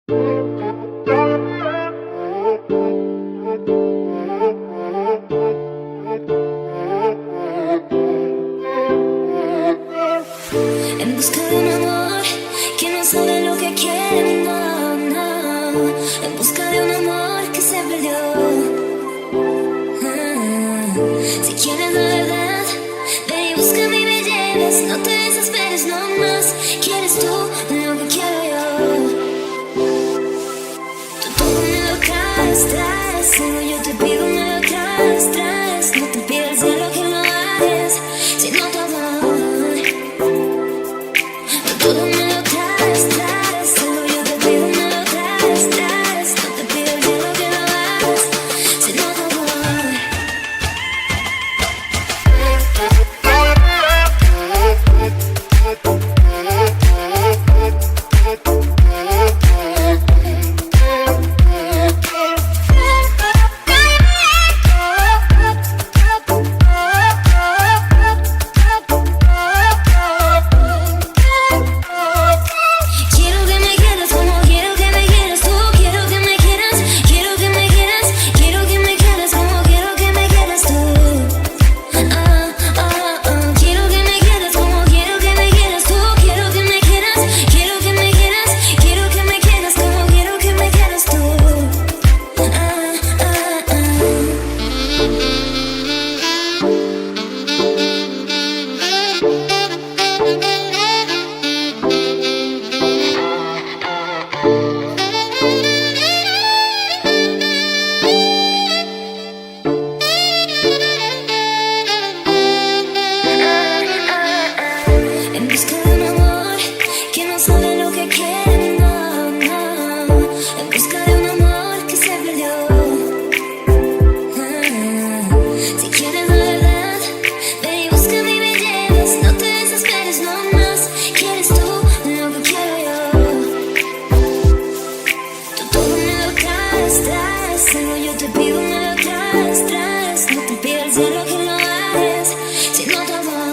En busca de un amor que no sabe lo que quiere, no, no. En busca de un amor que se perdió. Si quieres la verdad, ven y búscame y me lleves. No te desesperes, no más. ¿Quieres tú lo que quiero yo? Tú todo me lo traes, traes. Solo yo te pido, me lo traes, traes. No te pido el cielo que lo hagas, sino tu amor. Todo me lo traes, traes. Solo yo te pido, me lo traes, traes. No te pido el cielo que lo hagas, sino tu amor. Quiero que me quieras como quiero que me quieras tú. Quiero que me quieras, quiero que me quieras. Quiero que me quieras como quiero que me quieras tú. Quiero que me quieras como quiero que me quieras tú. Quiero que me quieras, quiero que me quieras. Quiero que me quieras como quiero que me quieras tú. En busca de un amor que no sabe lo que quiere, no, no. En busca de un amor que se perdió. Si quieres la verdad, ven y búscame y me lleves. No te desesperes, no más. ¿Quieres tú lo que quiero yo? Tú todo me lo traes, traes. Solo yo te pido, me lo traes, traes. No te pido el cielo que lo hagas, sino tu amor.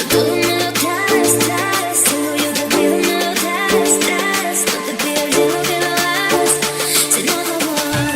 Todo me lo traes, traes. Solo yo te pido, me lo traes, traes. No te pido el cielo que lo hagas, sino tu amor.